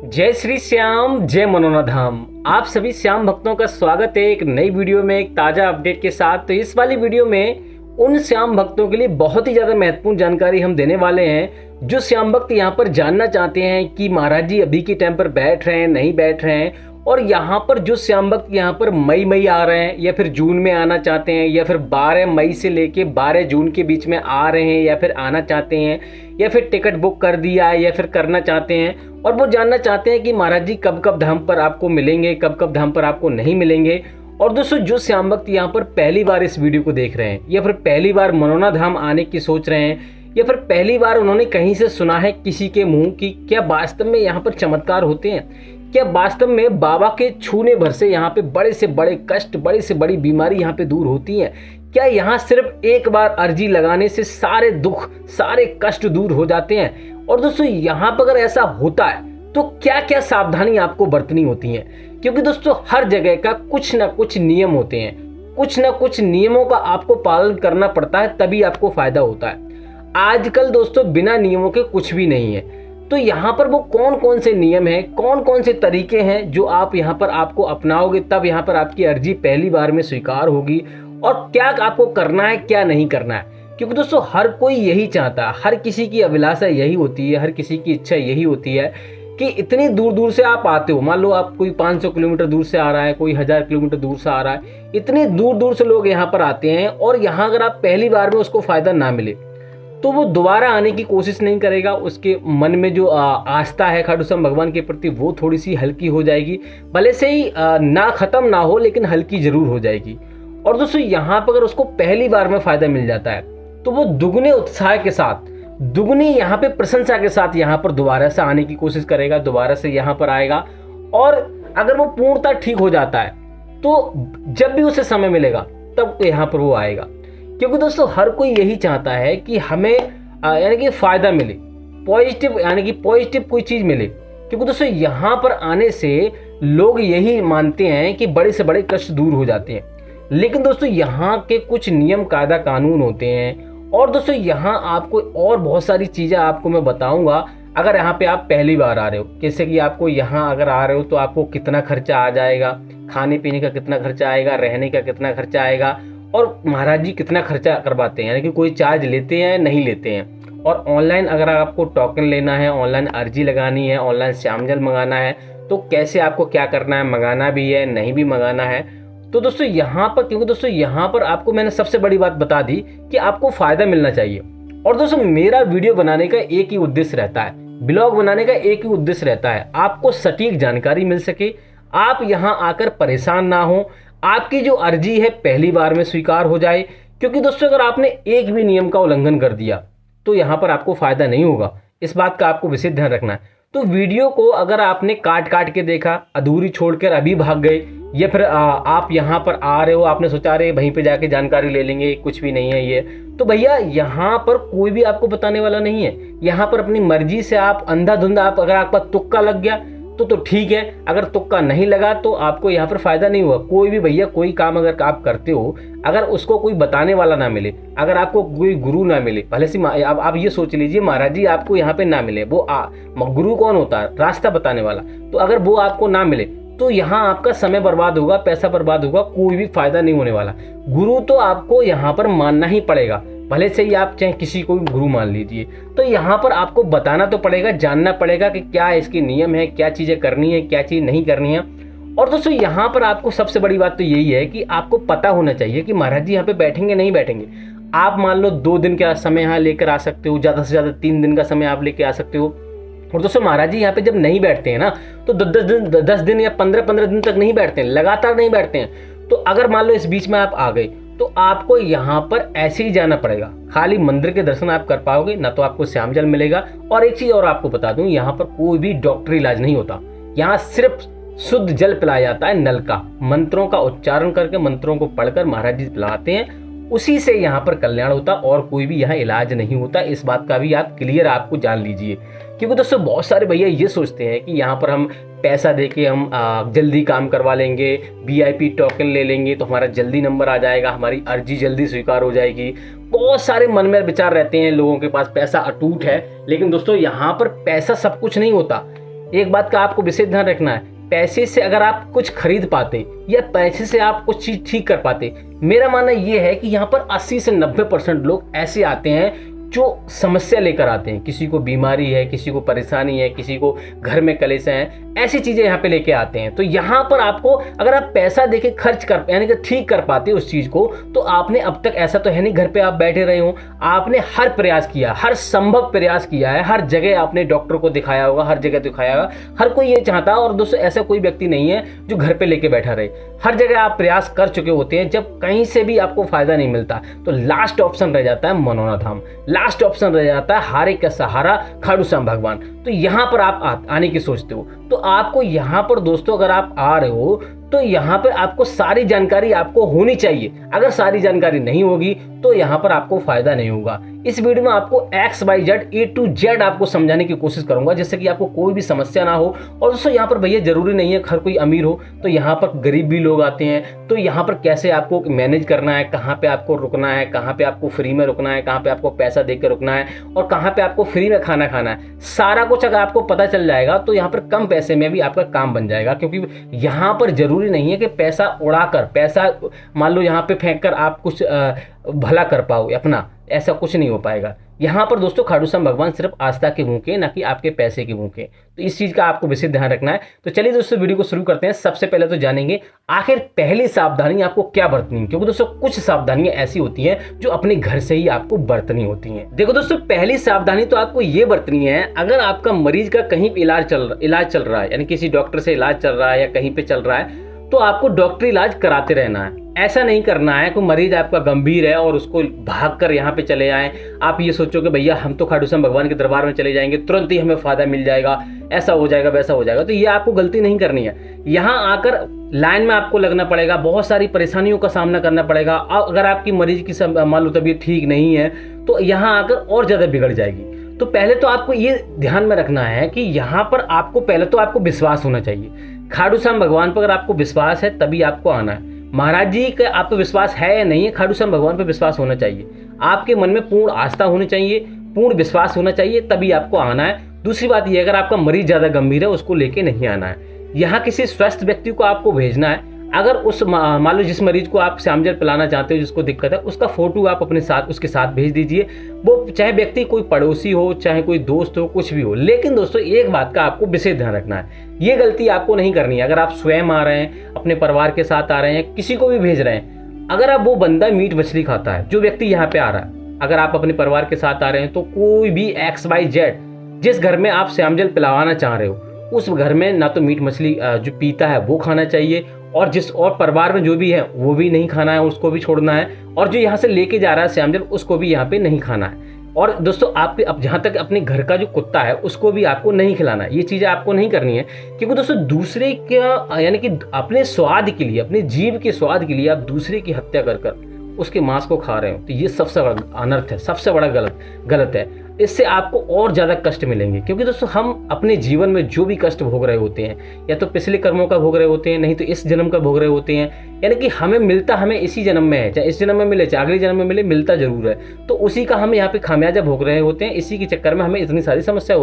जय श्री श्याम, जय मनोना धाम। आप सभी श्याम भक्तों का स्वागत है एक नई वीडियो में, एक ताज़ा अपडेट के साथ। तो इस वाली वीडियो में उन श्याम भक्तों के लिए बहुत ही ज़्यादा महत्वपूर्ण जानकारी हम देने वाले हैं जो श्याम भक्त यहाँ पर जानना चाहते हैं कि महाराज जी अभी के टाइम पर बैठ रहे हैं, नहीं बैठ रहे हैं। और यहाँ पर जो श्याम भक्त यहाँ पर मई आ रहे हैं या फिर जून में आना चाहते हैं या फिर 12 मई से लेके 12 जून के बीच में आ रहे हैं या फिर आना चाहते हैं या फिर टिकट बुक कर दिया है या फिर करना चाहते हैं और वो जानना चाहते हैं कि महाराज जी कब कब धाम पर आपको मिलेंगे, कब कब धाम पर आपको नहीं मिलेंगे। और दोस्तों जो श्याम भक्त यहाँ पर पहली बार इस वीडियो को देख रहे हैं या फिर पहली बार मनोना धाम आने की सोच रहे हैं या फिर पहली बार उन्होंने कहीं से सुना है किसी के मुंह की क्या वास्तव में यहाँ पर चमत्कार होते हैं, क्या वास्तव में बाबा के छूने भर से यहाँ पे बड़े से बड़े कष्ट, बड़ी से बड़ी बीमारी यहाँ पे दूर होती है, क्या यहाँ सिर्फ एक बार अर्जी लगाने से सारे दुख, सारे कष्ट दूर हो जाते हैं। और दोस्तों यहाँ पर अगर ऐसा होता है तो क्या क्या सावधानी आपको बरतनी होती है, क्योंकि दोस्तों हर जगह का कुछ ना कुछ नियम होते हैं, कुछ ना कुछ नियमों का आपको पालन करना पड़ता है, तभी आपको फायदा होता है। आजकल दोस्तों बिना नियमों के कुछ भी नहीं है। तो यहाँ पर वो कौन कौन से नियम हैं, कौन कौन से तरीके हैं जो आप यहाँ पर आपको अपनाओगे तब यहाँ पर आपकी अर्जी पहली बार में स्वीकार होगी, और क्या आपको करना है क्या नहीं करना है। क्योंकि दोस्तों हर कोई यही चाहता है, हर किसी की अभिलाषा यही होती है, हर किसी की इच्छा यही होती है कि इतनी दूर दूर से आप आते हो, मान लो आप कोई 500 किलोमीटर दूर से आ रहा है, कोई 1000 किलोमीटर दूर से आ रहा है, इतनी दूर दूर से लोग यहाँ पर आते हैं और यहाँ अगर आप पहली बार में उसको फायदा ना मिले तो वो दोबारा आने की कोशिश नहीं करेगा। उसके मन में जो आस्था है खाटू श्याम भगवान के प्रति वो थोड़ी सी हल्की हो जाएगी, भले से ही ना खत्म ना हो लेकिन हल्की जरूर हो जाएगी। और दोस्तों यहाँ पर अगर उसको पहली बार में फायदा मिल जाता है तो वो दुगने उत्साह के साथ, दुगनी यहाँ पे प्रशंसा के साथ यहाँ पर दोबारा से आने की कोशिश करेगा, दोबारा से यहाँ पर आएगा। और अगर वो पूर्णतः ठीक हो जाता है तो जब भी उसे समय मिलेगा तब यहाँ पर वो आएगा। क्योंकि दोस्तों हर कोई यही चाहता है कि हमें यानी कि फ़ायदा मिले, पॉजिटिव यानी कि पॉजिटिव कोई चीज़ मिले। क्योंकि दोस्तों यहाँ पर आने से लोग यही मानते हैं कि बड़े से बड़े कष्ट दूर हो जाते हैं, लेकिन दोस्तों यहाँ के कुछ नियम कायदा कानून होते हैं। और दोस्तों यहाँ आपको और बहुत सारी चीज़ें आपको मैं बताऊँगा अगर यहाँ पे आप पहली बार आ रहे हो। जैसे कि आपको यहाँ अगर आ रहे हो तो आपको कितना खर्चा आ जाएगा, खाने पीने का कितना खर्चा आएगा, रहने का कितना खर्चा आएगा, और महाराज जी कितना खर्चा करवाते हैं, यानी कि कोई चार्ज लेते हैं नहीं लेते हैं। और ऑनलाइन अगर आपको टोकन लेना है, ऑनलाइन अर्जी लगानी है, ऑनलाइन श्यामजल मंगाना है तो कैसे आपको क्या करना है, मंगाना भी है नहीं भी मंगाना है। तो दोस्तों यहाँ पर, क्योंकि दोस्तों यहाँ पर आपको मैंने सबसे बड़ी बात बता दी कि आपको फ़ायदा मिलना चाहिए। और दोस्तों मेरा वीडियो बनाने का एक ही उद्देश्य रहता है, ब्लॉग बनाने का एक ही उद्देश्य रहता है, आपको सटीक जानकारी मिल सके, आप यहाँ आकर परेशान ना हो, आपकी जो अर्जी है पहली बार में स्वीकार हो जाए। क्योंकि दोस्तों अगर आपने एक भी नियम का उल्लंघन कर दिया तो यहाँ पर आपको फ़ायदा नहीं होगा, इस बात का आपको विशेष ध्यान रखना है। तो वीडियो को अगर आपने काट काट के देखा, अधूरी छोड़कर अभी भाग गए, या फिर आप यहाँ पर आ रहे हो, आपने सोचा रहे वहीं पे जाके जानकारी ले लेंगे, कुछ भी नहीं है ये, तो भैया यहाँ पर कोई भी आपको बताने वाला नहीं है। यहाँ पर अपनी मर्जी से आप अंधाधुंधा, आप अगर आपका तुक्का लग गया तो ठीक है, अगर तुक्का नहीं लगा तो आपको यहाँ पर फ़ायदा नहीं हुआ। कोई भी भैया कोई काम अगर आप करते हो, अगर उसको कोई बताने वाला ना मिले, अगर आपको कोई गुरु ना मिले, भले से आप ये सोच लीजिए महाराज जी आपको यहाँ पे ना मिले, वो गुरु कौन होता है, रास्ता बताने वाला, तो अगर वो आपको ना मिले तो यहाँ आपका समय बर्बाद होगा, पैसा बर्बाद होगा, कोई भी फायदा नहीं होने वाला। गुरु तो आपको यहाँ पर मानना ही पड़ेगा, भले से ही आप चाहे किसी को भी गुरु मान लीजिए। तो यहाँ पर आपको बताना तो पड़ेगा, जानना पड़ेगा कि क्या इसके नियम है, क्या चीज़ें करनी है, क्या चीज़ नहीं करनी है। और दोस्तों यहाँ पर आपको सबसे बड़ी बात तो यही है कि आपको पता होना चाहिए कि महाराज जी यहाँ पे बैठेंगे नहीं बैठेंगे। आप मान लो 2 दिन का समय यहाँ लेकर आ सकते हो, ज़्यादा से ज़्यादा 3 दिन का समय आप लेके आ सकते हो। और दोस्तों महाराज जी यहाँ पे जब नहीं बैठते हैं ना तो 10 दिन या 15 दिन तक नहीं बैठते हैं, लगातार नहीं बैठते हैं। तो अगर मान लो इस बीच में आप आ गए तो आपको यहाँ पर ऐसे ही जाना पड़ेगा, खाली मंदिर के दर्शन आप कर पाओगे ना, तो आपको श्यामजल मिलेगा। और एक चीज़ और आपको बता दूं, यहाँ पर कोई भी डॉक्टरी इलाज नहीं होता, यहाँ सिर्फ शुद्ध जल पिलाया जाता है, नल का, मंत्रों का उच्चारण करके, मंत्रों को पढ़कर महाराज जी पिलाते हैं, उसी से यहाँ पर कल्याण होता, और कोई भी यहाँ इलाज नहीं होता। इस बात का भी आप क्लियर आपको जान लीजिए। क्योंकि दोस्तों बहुत सारे भैया ये सोचते हैं कि यहाँ पर हम पैसा देके हम जल्दी काम करवा लेंगे, VIP टोकन ले लेंगे तो हमारा जल्दी नंबर आ जाएगा, हमारी अर्जी जल्दी स्वीकार हो जाएगी। बहुत सारे मन में विचार रहते हैं लोगों के पास, पैसा अटूट है। लेकिन दोस्तों यहाँ पर पैसा सब कुछ नहीं होता, एक बात का आपको विशेष ध्यान रखना है, पैसे से अगर आप कुछ खरीद पाते या पैसे से आप कुछ चीज़ ठीक कर पाते, मेरा मानना ये है कि यहाँ पर 80 से 90% लोग ऐसे आते हैं जो समस्या लेकर आते हैं। किसी को बीमारी है, किसी को परेशानी है, किसी को घर में कलेश हैं, ऐसी चीज़ें यहाँ पे लेके आते हैं। तो यहाँ पर आपको अगर आप पैसा देके खर्च कर यानी कि ठीक कर पाते उस चीज़ को, तो आपने अब तक ऐसा तो है नहीं घर पे आप बैठे रहे हो, आपने हर प्रयास किया, हर संभव प्रयास किया है, हर जगह आपने डॉक्टर को दिखाया होगा, हर जगह दिखाया होगा। हर कोई ये चाहता है, और दोस्तों ऐसा कोई व्यक्ति नहीं है जो घर पे लेके बैठा रहे। हर जगह आप प्रयास कर चुके होते हैं, जब कहीं से भी आपको फायदा नहीं मिलता तो लास्ट ऑप्शन रह जाता है मनोना धाम, लास्ट ऑप्शन रह जाता है हारे का सहारा खाटू श्याम भगवान। तो यहाँ पर आप आने की सोचते हो, तो आपको यहाँ पर दोस्तों अगर आप आ रहे हो तो यहाँ पर आपको सारी जानकारी आपको होनी चाहिए। अगर सारी जानकारी नहीं होगी तो यहाँ पर आपको फायदा नहीं होगा। इस वीडियो में आपको XYZ A to Z आपको समझाने की कोशिश करूंगा, जिससे कि आपको कोई भी समस्या ना हो। और दोस्तों यहाँ पर भैया जरूरी नहीं है हर कोई अमीर हो, तो यहाँ पर गरीब भी लोग आते हैं। तो यहाँ पर कैसे आपको मैनेज करना है, कहाँ पे आपको रुकना है, कहाँ पे आपको फ्री में रुकना है, कहाँ पे आपको पैसा दे के रुकना है, और कहाँ पे आपको फ्री में खाना खाना है, सारा कुछ अगर आपको पता चल जाएगा तो यहाँ पर कम पैसे में भी आपका काम बन जाएगा। क्योंकि यहाँ पर जरूरी नहीं है कि पैसा उड़ाकर, पैसा मान लो यहाँ पे फेंक कर आप कुछ भला कर पाओ अपना, ऐसा कुछ नहीं हो पाएगा। यहाँ पर दोस्तों खाटू श्याम भगवान सिर्फ आस्था के भूखे, ना कि आपके पैसे के भूखे। तो इस चीज़ का आपको विशेष ध्यान रखना है। तो चलिए दोस्तों वीडियो को शुरू करते हैं। सबसे पहले तो जानेंगे आखिर पहली सावधानी आपको क्या बरतनी है, क्योंकि दोस्तों कुछ सावधानियां ऐसी होती हैं जो अपने घर से ही आपको बरतनी होती हैं। देखो दोस्तों, पहली सावधानी तो आपको ये बरतनी है, अगर आपका मरीज का कहीं इलाज चल रहा है, यानी किसी डॉक्टर से इलाज चल रहा है या कहीं पे चल रहा है, तो आपको डॉक्टरी इलाज कराते रहना है। ऐसा नहीं करना है कि मरीज आपका गंभीर है और उसको भाग कर यहाँ पे चले आए। आप ये सोचो कि भैया हम तो खाटू श्याम भगवान के दरबार में चले जाएंगे, तुरंत ही हमें फायदा मिल जाएगा, ऐसा हो जाएगा वैसा हो जाएगा। तो ये आपको गलती नहीं करनी है। यहाँ आकर लाइन में आपको लगना पड़ेगा, बहुत सारी परेशानियों का सामना करना पड़ेगा। अगर आपकी मरीज की मान लो तबीयत ठीक नहीं है तो यहाँ आकर और ज़्यादा बिगड़ जाएगी। तो पहले तो आपको ये ध्यान में रखना है कि यहाँ पर आपको पहले तो आपको विश्वास होना चाहिए। खाटू श्याम भगवान पर अगर आपको विश्वास है तभी आपको आना है। महाराज जी का आप पे विश्वास है या नहीं है, खाटू श्याम भगवान पे विश्वास होना चाहिए। आपके मन में पूर्ण आस्था होनी चाहिए, पूर्ण विश्वास होना चाहिए, तभी आपको आना है। दूसरी बात यह, अगर आपका मरीज ज़्यादा गंभीर है उसको लेके नहीं आना है। यहाँ किसी स्वस्थ व्यक्ति को आपको भेजना है। अगर उस मान लो जिस मरीज को आप श्याम जल पिलाना चाहते हो, जिसको दिक्कत है, उसका फोटो आप अपने साथ उसके साथ भेज दीजिए। वो चाहे व्यक्ति कोई पड़ोसी हो, चाहे कोई दोस्त हो, कुछ भी हो। लेकिन दोस्तों एक बात का आपको विशेष ध्यान रखना है, ये गलती आपको नहीं करनी है। अगर आप स्वयं आ रहे हैं, अपने परिवार के साथ आ रहे हैं, किसी को भी भेज रहे हैं, अगर आप वो बंदा मीट मछली खाता है, जो व्यक्ति यहाँ पे आ रहा है, अगर आप अपने परिवार के साथ आ रहे हैं, तो कोई भी XYZ जिस घर में आप श्याम जल पिलावाना चाह रहे हो, उस घर में ना तो मीट मछली जो पीता है वो खाना चाहिए, और जिस और परिवार में जो भी है वो भी नहीं खाना है, उसको भी छोड़ना है। और जो यहाँ से लेके जा रहा है श्याम जल, उसको भी यहाँ पे नहीं खाना है। और दोस्तों आपके अब जहाँ तक अपने घर का जो कुत्ता है उसको भी आपको नहीं खिलाना है। ये चीज़ें आपको नहीं करनी है, क्योंकि दोस्तों दूसरे का यानी कि अपने स्वाद के लिए, अपने जीव के स्वाद के लिए आप दूसरे की हत्या कर उसके मांस को खा रहे हो, तो ये सबसे बड़ा अनर्थ है, सबसे बड़ा गलत है। इससे आपको और ज़्यादा कष्ट मिलेंगे। क्योंकि दोस्तों हम अपने जीवन में जो भी कष्ट भोग रहे होते हैं, या तो पिछले कर्मों का भोग रहे होते हैं, नहीं तो इस जन्म का भोग रहे होते हैं। यानी कि हमें मिलता हमें इसी जन्म में है, चाहे इस जन्म में मिले चाहे अगले जन्म में मिले, मिलता जरूर है। तो उसी का हम यहाँ पे खामियाजा भोग रहे होते हैं। इसी के चक्कर में हमें इतनी सारी समस्या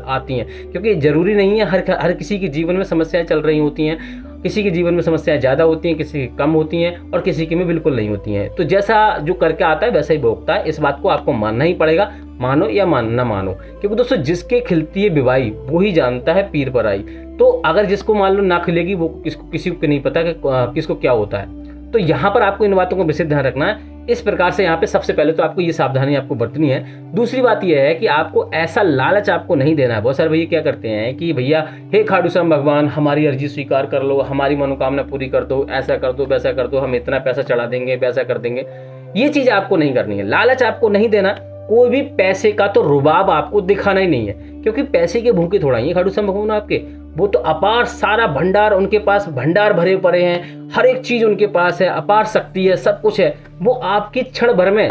आती हैं। क्योंकि जरूरी नहीं है हर किसी के जीवन में समस्याएं चल रही होती हैं। किसी के जीवन में समस्याएं ज़्यादा होती हैं, किसी की कम होती हैं, और किसी की में बिल्कुल नहीं होती हैं। तो जैसा जो करके आता है वैसा ही भोगता है। इस बात को आपको मानना ही पड़ेगा, मानो या ना मानो। क्योंकि दोस्तों जिसके खिलती है बिवाई वो ही जानता है पीर पर आई। तो अगर जिसको मान लो ना खिलेगी, वो किसी को नहीं पता कि किसको क्या होता है। तो यहाँ पर आपको इन बातों को विशेष ध्यान रखना है। इस प्रकार से यहाँ पे सबसे पहले तो आपको ये सावधानी आपको बरतनी है। दूसरी बात यह है कि आपको ऐसा लालच आपको नहीं देना है। बहुत सारे भैया क्या करते हैं कि भैया हे खाटू श्याम भगवान हमारी अर्जी स्वीकार कर लो, हमारी मनोकामना पूरी कर दो, ऐसा कर दो वैसा कर दो, हम इतना पैसा चढ़ा देंगे, वैसा कर देंगे। ये चीज़ आपको नहीं करनी है, लालच आपको नहीं देना। कोई भी पैसे का तो रुबाब आपको दिखाना ही नहीं है, क्योंकि पैसे के भूखे थोड़ा ही खाटू श्याम भगवान आपके। वो तो अपार सारा भंडार, उनके पास भंडार भरे पड़े हैं, हर एक चीज़ उनके पास है, अपार शक्ति है, सब कुछ है। वो आपकी क्षण भर में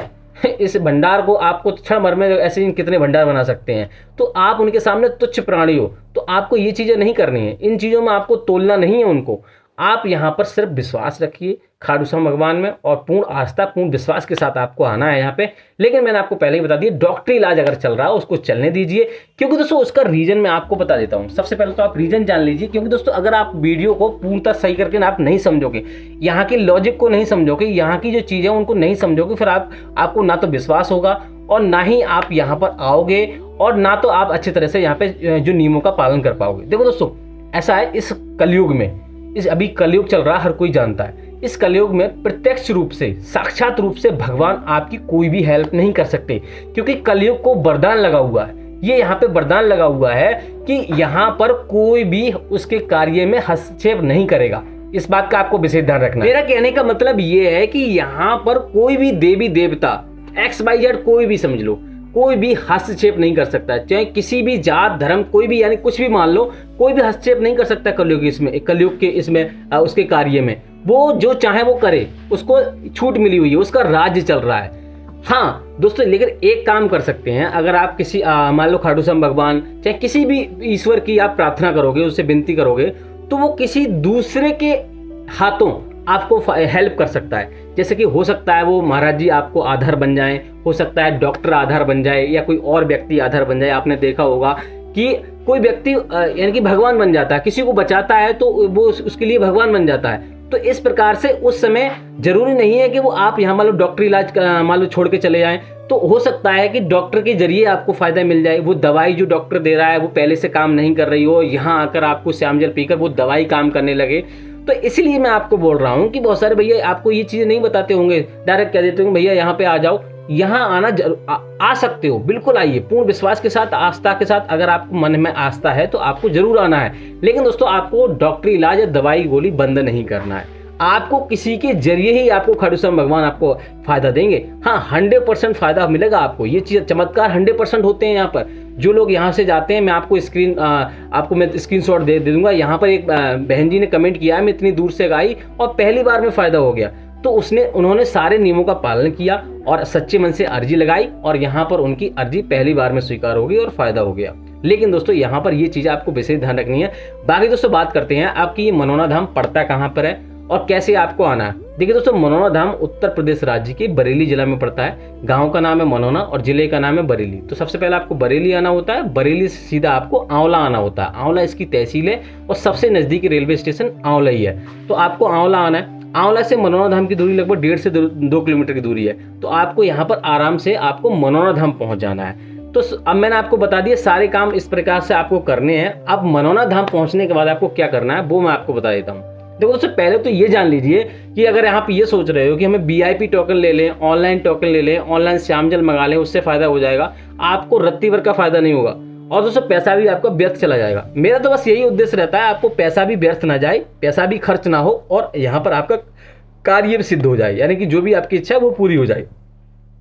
इस भंडार को आपको क्षण भर में ऐसे कितने भंडार बना सकते हैं। तो आप उनके सामने तुच्छ प्राणी हो। तो आपको ये चीज़ें नहीं करनी है, इन चीज़ों में आपको तोलना नहीं है उनको। आप यहाँ पर सिर्फ विश्वास रखिए खाटू श्याम भगवान में और पूर्ण आस्था पूर्ण विश्वास के साथ आपको आना है यहाँ पे। लेकिन मैंने आपको पहले ही बता दिया, डॉक्टरी इलाज अगर चल रहा है उसको चलने दीजिए, क्योंकि दोस्तों उसका रीजन मैं आपको बता देता हूँ। सबसे पहले तो आप रीजन जान लीजिए, क्योंकि दोस्तों अगर आप वीडियो को पूर्णतः सही करके ना आप नहीं समझोगे, यहाँ की लॉजिक को नहीं समझोगे, यहाँ की जो चीज़ें उनको नहीं समझोगे, फिर आपको ना तो विश्वास होगा और ना ही आप यहाँ पर आओगे और ना तो आप अच्छी तरह से यहाँ पे जो नियमों का पालन कर पाओगे। देखो दोस्तों ऐसा है, इस कलयुग में, इस अभी कलयुग चल रहा है, हर कोई जानता है, इस कलयुग में प्रत्यक्ष रूप से साक्षात रूप से भगवान आपकी कोई भी हेल्प नहीं कर सकते, क्योंकि कलयुग को वरदान लगा हुआ है। ये यहाँ पे वरदान लगा हुआ है कि यहाँ पर कोई भी उसके कार्य में हस्तक्षेप नहीं करेगा। इस बात का आपको विशेष ध्यान रखना है। मेरा कहने का मतलब ये है कि यहाँ पर कोई भी देवी देवता XYZ कोई भी समझ लो, कोई भी हस्तक्षेप नहीं कर सकता, चाहे किसी भी जात धर्म कोई भी, यानी कुछ भी मान लो, कोई भी हस्तक्षेप नहीं कर सकता कलयुग के इसमें उसके कार्य में। वो जो चाहे वो करे, उसको छूट मिली हुई है, उसका राज्य चल रहा है। हाँ दोस्तों, लेकिन एक काम कर सकते हैं, अगर आप किसी मान लो खाटू श्याम भगवान चाहे किसी भी ईश्वर की आप प्रार्थना करोगे, उससे विनती करोगे, तो वो किसी दूसरे के हाथों आपको हेल्प कर सकता है। जैसे कि हो सकता है वो महाराज जी आपको आधार बन जाएं, हो सकता है डॉक्टर आधार बन जाए, या कोई और व्यक्ति आधार बन जाए। आपने देखा होगा कि कोई व्यक्ति यानी कि भगवान बन जाता है, किसी को बचाता है तो वो उसके लिए भगवान बन जाता है। तो इस प्रकार से उस समय जरूरी नहीं है कि वो आप यहाँ मान लो डॉक्टरी इलाज मान लो छोड़ के चले जाएं, तो हो सकता है कि डॉक्टर के जरिए आपको फायदा मिल जाए। वो दवाई जो डॉक्टर दे रहा है वो पहले से काम नहीं कर रही हो, यहाँ आकर आपको श्याम जल पीकर वो दवाई काम करने लगे। तो इसलिए मैं आपको बोल रहा हूँ कि बहुत सारे भैया आपको ये चीज़ें नहीं बताते होंगे, डायरेक्ट कह देते होंगे भैया यहाँ पे आ जाओ, यहाँ आना आ सकते हो, बिल्कुल आइए पूर्ण विश्वास के साथ, आस्था के साथ। अगर आपको मन में आस्था है तो आपको जरूर आना है। लेकिन दोस्तों आपको डॉक्टरी इलाज या दवाई गोली बंद नहीं करना है। आपको किसी के जरिए ही आपको खाटू श्याम भगवान आपको फायदा देंगे। हाँ 100% फायदा मिलेगा आपको। ये चीज चमत्कार 100% होते हैं यहाँ पर। जो लोग यहाँ से जाते हैं, मैं आपको मैं स्क्रीनशॉट दे दूंगा। यहाँ पर एक बहन जी ने कमेंट किया है, मैं इतनी दूर से आई और पहली बार में फायदा हो गया। तो उन्होंने सारे नियमों का पालन किया और सच्चे मन से अर्जी लगाई और यहाँ पर उनकी अर्जी पहली बार में स्वीकार हो गई और फायदा हो गया। लेकिन दोस्तों यहाँ पर ये चीज़ आपको विशेष ध्यान रखनी है। बाकी दोस्तों बात करते हैं आपकी ये मनोना धाम पड़ता कहाँ पर है और कैसे आपको आना है। देखिए दोस्तों, मनोना धाम उत्तर प्रदेश राज्य के बरेली जिला में पड़ता है। गांव का नाम है मनोना और जिले का नाम है बरेली। तो सबसे पहले आपको बरेली आना होता है। बरेली से सीधा आपको आंवला आना होता है। आंवला इसकी तहसील है और सबसे नजदीकी रेलवे स्टेशन आंवला ही है। तो आपको आंवला आना है। आंवला से मनोना धाम की दूरी लगभग 1.5 से 2 किलोमीटर की दूरी है। तो आपको यहाँ पर आराम से आपको मनोना धाम पहुँच जाना है। तो अब मैंने आपको बता दिया सारे काम इस प्रकार से आपको करने हैं। अब मनोना धाम पहुँचने के बाद आपको क्या करना है वो मैं आपको बता देता हूँ। देखो दोस्तों, पहले तो ये जान लीजिए कि अगर यहाँ पे ये सोच रहे हो कि हमें VIP टोकन ले लें, ऑनलाइन टोकन ले लें, ऑनलाइन श्याम जल मंगा लें, उससे फायदा हो जाएगा, आपको रत्ती भर का फायदा नहीं होगा और दोस्तों पैसा भी आपका व्यर्थ चला जाएगा। मेरा तो बस यही उद्देश्य रहता है, आपको पैसा भी व्यर्थ ना जाए, पैसा भी खर्च ना हो और यहाँ पर आपका कार्य भी सिद्ध हो जाए, यानी कि जो भी आपकी इच्छा है वो पूरी हो जाए।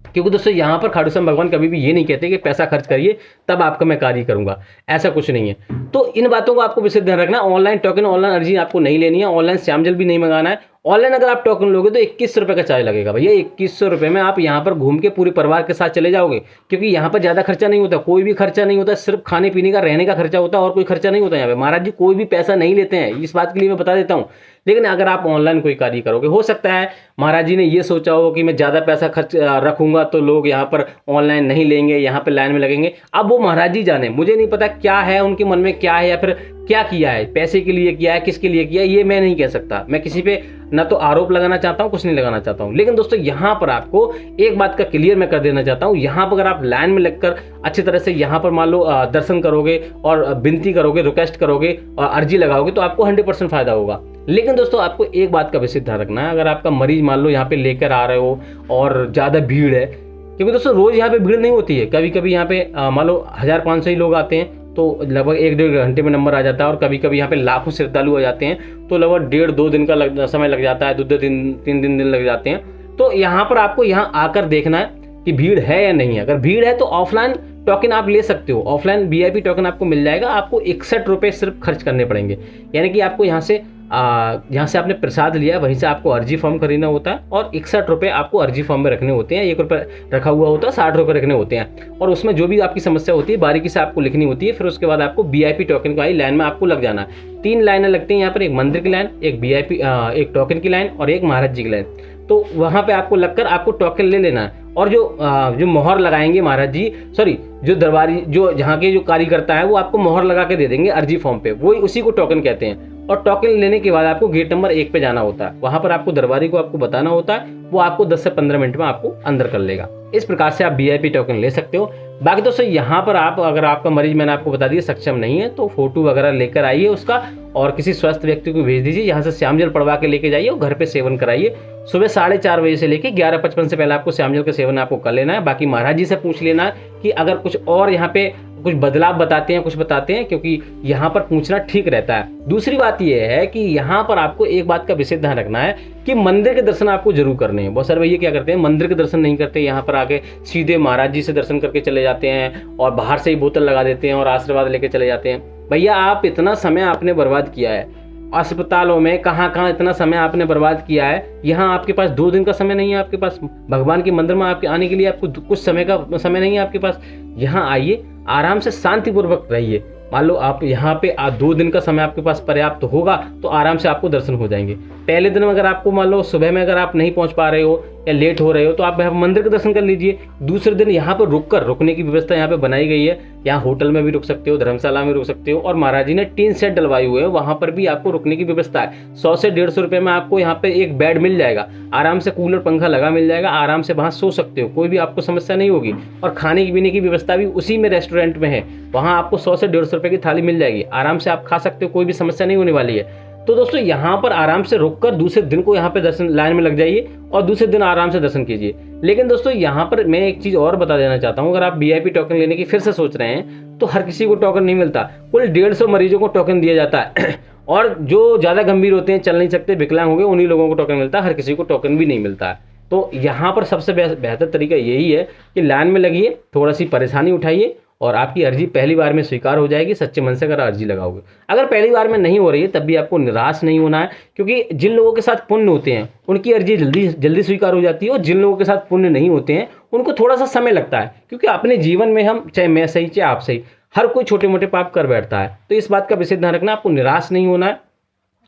क्योंकि दोस्तों यहाँ पर खाटू श्याम भगवान कभी भी ये नहीं कहते कि पैसा खर्च करिए तब आपका मैं कार्य करूंगा, ऐसा कुछ नहीं है। तो इन बातों को आपको विशेष ध्यान रखना। ऑनलाइन टोकन, ऑनलाइन अर्जी आपको नहीं लेनी है, ऑनलाइन श्याम जल भी नहीं मंगाना है। ऑनलाइन अगर आप टोकन लोगे तो 2100 रुपये का चार्ज लगेगा भैया। 2100 रुपये में आप यहाँ पर घूम के पूरे परिवार के साथ चले जाओगे, क्योंकि यहाँ पर ज़्यादा खर्चा नहीं होता, कोई भी खर्चा नहीं होता, सिर्फ खाने पीने का रहने का खर्चा होता है और कोई खर्चा नहीं होता यहाँ पे। महाराज जी कोई भी पैसा नहीं लेते हैं, इस बात के लिए मैं बता देता हूँ। लेकिन अगर आप ऑनलाइन कोई कार्य करोगे, हो सकता है महाराज जी ने ये सोचा हो कि मैं ज़्यादा पैसा खर्च रखूंगा तो लोग यहाँ पर ऑनलाइन नहीं लेंगे, यहाँ पर लाइन में लगेंगे। अब वो महाराज जी जाने, मुझे नहीं पता क्या है उनके मन में, क्या है या फिर क्या किया है, पैसे के लिए किया है, किसके लिए किया है, ये मैं नहीं कह सकता। मैं किसी पे ना तो आरोप लगाना चाहता हूँ, कुछ नहीं लगाना चाहता हूँ। लेकिन दोस्तों यहाँ पर आपको एक बात का क्लियर मैं कर देना चाहता हूँ, यहाँ पर अगर आप लाइन में लगकर अच्छी तरह से यहाँ पर मान लो दर्शन करोगे और विनती करोगे, रिक्वेस्ट करोगे और अर्जी लगाओगे तो आपको 100% फायदा होगा। लेकिन दोस्तों आपको एक बात का विशेष ध्यान रखना है, अगर आपका मरीज मान लो यहाँ पे लेकर आ रहे हो और ज़्यादा भीड़ है, क्योंकि दोस्तों रोज़ यहाँ पे भीड़ नहीं होती है, कभी कभी यहाँ पे मान लो 1500 ही लोग आते हैं तो लगभग 1-1.5 घंटे में नंबर आ जाता है और कभी कभी यहाँ पे लाखों श्रद्धालु आ जाते हैं तो लगभग 1.5-2 दिन का समय लग जाता है, 2-3 दिन लग जाते हैं। तो यहाँ पर आपको यहाँ आकर देखना है कि भीड़ है या नहीं है। अगर भीड़ है तो ऑफलाइन टोकन आप ले सकते हो, ऑफलाइन VIP टोकन आपको मिल जाएगा। आपको 61 रुपये सिर्फ खर्च करने पड़ेंगे, यानी कि आपको यहाँ से यहाँ से आपने प्रसाद लिया, वहीं से आपको अर्जी फॉर्म खरीदना होता है और 61 रुपये आपको अर्जी फॉर्म में रखने होते हैं। 1 रुपये रखा हुआ होता है, 60 रुपये रखने होते हैं और उसमें जो भी आपकी समस्या होती है बारीकी से आपको लिखनी होती है। फिर उसके बाद आपको VIP टोकन की लाइन में आपको लग जाना है। 3 लाइनें लगती हैं यहाँ पर, एक मंदिर की लाइन, एक VIP एक टोकन की लाइन और एक महाराज जी की लाइन। तो वहाँ पे आपको लगकर आपको टोकन ले लेना है और जो मोहर लगाएंगे महाराज जी, सॉरी जो दरबारी जो जहाँ के जो कार्यकर्ता है वो आपको मोहर लगा के दे देंगे अर्जी फॉर्म पे, वही उसी को टोकन कहते हैं। और टोकन लेने के बाद आपको गेट नंबर 1 पे जाना होता है। वहाँ पर आपको दरबारी को आपको बताना होता है, वो आपको 10 से 15 मिनट में आपको अंदर कर लेगा। इस प्रकार से आप VIP टोकन ले सकते हो। बाकी दोस्तों यहाँ पर आप अगर आपका मरीज मैंने आपको बता दिया सक्षम नहीं है तो फोटो वगैरह लेकर आइए उसका और किसी स्वस्थ व्यक्ति को भेज दीजिए। यहाँ से श्यामजल पड़वा के लेके जाइए और घर पे सेवन कराइए। सुबह 4:30 बजे से लेके 11:55 से पहले आपको श्यामजल का सेवन आपको कर लेना है। बाकी महाराज जी से पूछ लेना है कि अगर कुछ और यहाँ पे कुछ बदलाव बताते हैं, कुछ बताते हैं, क्योंकि यहाँ पर पूछना ठीक रहता है। दूसरी बात यह है कि यहाँ पर आपको एक बात का विशेष ध्यान रखना है कि मंदिर के दर्शन आपको जरूर करने हैं। बहुत सारे भैया क्या करते हैं, मंदिर के दर्शन नहीं करते, यहाँ पर आके सीधे महाराज जी से दर्शन करके चले जाते हैं और बाहर से ही बोतल लगा देते हैं और आशीर्वाद लेके चले जाते हैं। भैया आप इतना समय आपने बर्बाद किया है अस्पतालों में, कहाँ इतना समय आपने बर्बाद किया है। यहाँ आपके पास 2 दिन का समय नहीं है, आपके पास भगवान के मंदिर में आपके आने के लिए आपको कुछ समय का समय नहीं है आपके पास। यहाँ आइए, आराम से शांतिपूर्वक रहिए। मान लो आप यहाँ पे 2 दिन का समय आपके पास पर्याप्त होगा तो आराम से आपको दर्शन हो जाएंगे। पहले दिन अगर आपको मान लो सुबह में अगर आप नहीं पहुँच पा रहे हो या लेट हो रहे हो तो आप मंदिर के दर्शन कर लीजिए। दूसरे दिन यहाँ पर रुकने की व्यवस्था यहाँ पे बनाई गई है। यहाँ होटल में भी रुक सकते हो, धर्मशाला में रुक सकते हो और महाराज जी ने टीन सेट डलवाए हुए हैं, वहाँ पर भी आपको रुकने की व्यवस्था है। 100 से 150 रुपये में आपको यहाँ पे एक बेड मिल जाएगा, आराम से कूलर पंखा लगा मिल जाएगा, आराम से वहाँ सो सकते हो, कोई भी आपको समस्या नहीं होगी। और खाने पीने की व्यवस्था भी उसी में रेस्टोरेंट में है, वहाँ आपको 100 से 150 रुपये की थाली मिल जाएगी, आराम से आप खा सकते हो, कोई भी समस्या नहीं होने वाली है। तो दोस्तों यहाँ पर आराम से रुककर दूसरे दिन को यहाँ पे दर्शन लाइन में लग जाइए और दूसरे दिन आराम से दर्शन कीजिए। लेकिन दोस्तों यहाँ पर मैं एक चीज़ और बता देना चाहता हूँ, अगर आप VIP टोकन लेने की फिर से सोच रहे हैं तो हर किसी को टोकन नहीं मिलता। कुल 150 मरीजों को टोकन दिया जाता है और जो ज़्यादा गंभीर होते हैं, चल नहीं सकते, विकलांग हो गए, उन्हीं लोगों को टोकन मिलता है, हर किसी को टोकन भी नहीं मिलता है। तो यहाँ पर सबसे बेहतर तरीका यही है कि लाइन में लगिए, थोड़ा सी परेशानी उठाइए और आपकी अर्जी पहली बार में स्वीकार हो जाएगी, सच्चे मन से अगर अर्जी लगाओगे। अगर पहली बार में नहीं हो रही है तब भी आपको निराश नहीं होना है, क्योंकि जिन लोगों के साथ पुण्य होते हैं उनकी अर्जी जल्दी स्वीकार हो जाती है और जिन लोगों के साथ पुण्य नहीं होते हैं उनको थोड़ा सा समय लगता है। क्योंकि अपने जीवन में हम, चाहे मैं सही चाहे आप सही, हर कोई छोटे मोटे पाप कर बैठता है। तो इस बात का विशेष ध्यान रखना, आपको निराश नहीं होना है।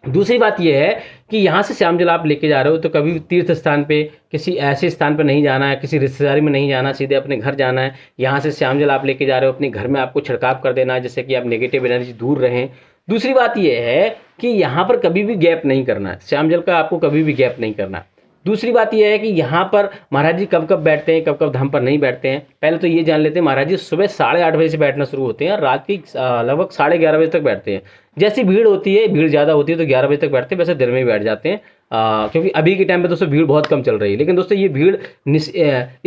दूसरी बात यह है कि यहाँ से श्यामजल आप लेके जा रहे हो तो कभी तीर्थ स्थान पे, किसी ऐसे स्थान पे नहीं जाना है, किसी रिश्तेदारी में नहीं जाना, सीधे अपने घर जाना है। यहाँ से श्यामजल आप लेके जा रहे हो, अपने घर में आपको छिड़काव कर देना है जिससे कि आप नेगेटिव एनर्जी दूर रहें। दूसरी बात यह है कि यहाँ पर कभी भी गैप नहीं करना है, श्यामजल का आपको कभी भी गैप नहीं करना है। दूसरी बात यह है कि यहाँ पर महाराज जी कब कब बैठते हैं, कब कब धाम पर नहीं बैठते हैं। पहले तो ये जान लेते हैं, महाराज जी सुबह 8:30 बजे से बैठना शुरू होते हैं और रात की लगभग 11:30 बजे तक बैठते हैं। जैसी भीड़ होती है, भीड़ ज़्यादा होती है तो 11 बजे तक बैठते हैं, वैसे दिन में ही बैठ जाते हैं। क्योंकि अभी के टाइम पे दोस्तों भीड़ बहुत कम चल रही है। लेकिन दोस्तों ये भीड़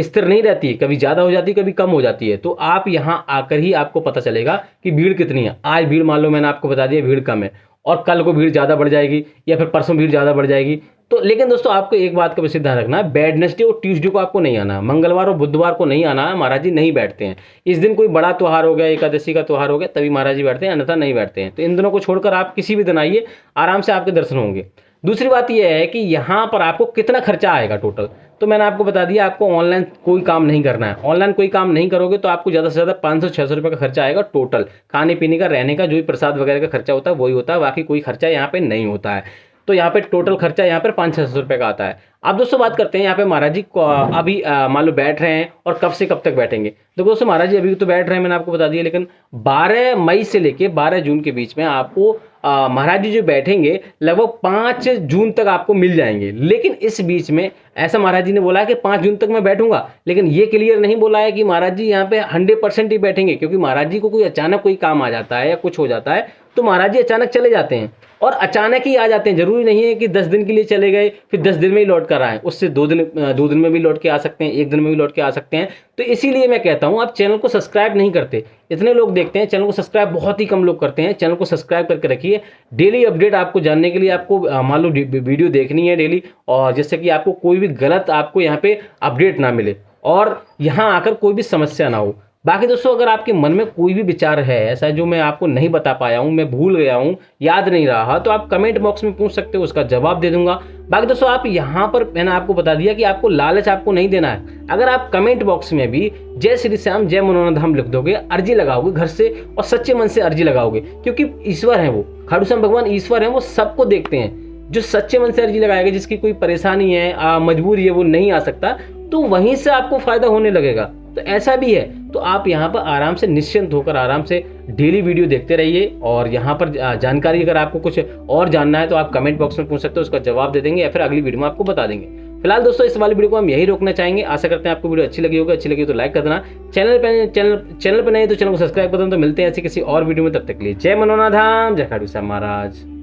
स्थिर नहीं रहती है, कभी ज़्यादा हो जाती है, कभी कम हो जाती है। तो आप यहाँ आकर ही आपको पता चलेगा कि भीड़ कितनी है। आज भीड़ मान लो मैंने आपको बता दिया भीड़ कम है और कल को भीड़ ज़्यादा बढ़ जाएगी या फिर परसों भीड़ ज़्यादा बढ़ जाएगी। तो लेकिन दोस्तों आपको एक बात का विशेष ध्यान रखना है, वेडनेसडे और ट्यूसडे को आपको नहीं आना है, मंगलवार और बुधवार को नहीं आना है। महाराज जी नहीं बैठते हैं। इस दिन कोई बड़ा त्यौहार हो गया, एकादशी का त्यौहार हो गया, तभी महाराज जी बैठते हैं, अन्यथा नहीं बैठते हैं। तो इन दिनों को छोड़कर आप किसी भी दिन आइए, आराम से आपके दर्शन होंगे। दूसरी बात यह है कि यहाँ पर आपको कितना खर्चा आएगा टोटल, तो मैंने आपको बता दिया, आपको ऑनलाइन कोई काम नहीं करना है। ऑनलाइन कोई काम नहीं करोगे तो आपको ज़्यादा से ज़्यादा 500-600 रुपये का खर्चा आएगा टोटल। खाने पीने का, रहने का, जो भी प्रसाद वगैरह का खर्चा होता है वही होता है, बाकी कोई खर्चा यहाँ पे नहीं होता है। तो यहाँ पे टोटल खर्चा यहाँ पर 500-600 रुपये का आता है। अब दोस्तों बात करते हैं यहाँ पे महाराज जी अभी मान लो बैठ रहे हैं और कब से कब तक बैठेंगे। देखो दोस्तों महाराज जी अभी तो बैठ रहे हैं, मैंने आपको बता दिया, लेकिन 12 मई से लेके 12 जून के बीच में आपको महाराज जी जो बैठेंगे लगभग 5 जून तक आपको मिल जाएंगे। लेकिन इस बीच में ऐसा महाराज जी ने बोला है कि 5 जून तक मैं बैठूंगा, लेकिन ये क्लियर नहीं बोला है कि महाराज जी यहाँ पे 100% ही बैठेंगे। क्योंकि महाराज जी को कोई अचानक कोई काम आ जाता है या कुछ हो जाता है तो महाराज जी अचानक चले जाते हैं और अचानक ही आ जाते हैं। जरूरी नहीं है कि 10 दिन के लिए चले गए फिर 10 दिन में ही लौट कर आए, उससे 2 दिन में भी लौट के आ सकते हैं, 1 दिन में भी लौट के आ सकते हैं। तो इसीलिए मैं कहता हूँ आप चैनल को सब्सक्राइब नहीं करते, इतने लोग देखते हैं, चैनल को सब्सक्राइब बहुत ही कम लोग करते हैं। चैनल को सब्सक्राइब करके रखिए, डेली अपडेट आपको जानने के लिए आपको मान लो वीडियो देखनी है डेली, और जिससे कि आपको कोई भी गलत आपको यहाँ पे अपडेट ना मिले और यहाँ आकर कोई भी समस्या ना हो। बाकी दोस्तों अगर आपके मन में कोई भी विचार है ऐसा जो मैं आपको नहीं बता पाया हूँ, मैं भूल गया हूँ, याद नहीं रहा, तो आप कमेंट बॉक्स में पूछ सकते हो, उसका जवाब दे दूंगा। बाकी दोस्तों आप यहाँ पर मैंने आपको बता दिया कि आपको लालच आपको नहीं देना है। अगर आप कमेंट बॉक्स में भी जय श्री श्याम जय मनोना धाम लिख दोगे, अर्जी लगाओगे घर से और सच्चे मन से अर्जी लगाओगे, क्योंकि ईश्वर है वो, खाटू श्याम भगवान ईश्वर है, वो सबको देखते हैं। जो सच्चे मन से अर्जी लगाएगा, जिसकी कोई परेशानी है, मजबूरी है, वो नहीं आ सकता, तो वहीं से आपको फायदा होने लगेगा। तो ऐसा भी है, तो आप यहाँ पर आराम से निश्चिंत होकर आराम से डेली वीडियो देखते रहिए। और यहाँ पर जानकारी अगर आपको कुछ और जानना है तो आप कमेंट बॉक्स में पूछ सकते हो, उसका जवाब दे देंगे या फिर अगली वीडियो में आपको बता देंगे। फिलहाल दोस्तों इस वाली वीडियो को हम यही रोकना चाहेंगे। आशा करते हैं आपको वीडियो अच्छी लगी होगी, अच्छी लगी तो लाइक कर देना, चैनल पे नहीं तो चैनल को सब्सक्राइब कर देना। तो मिलते हैं ऐसे किसी और वीडियो में, तब तक के लिए जय मनोना धाम, जय खाटू श्याम महाराज।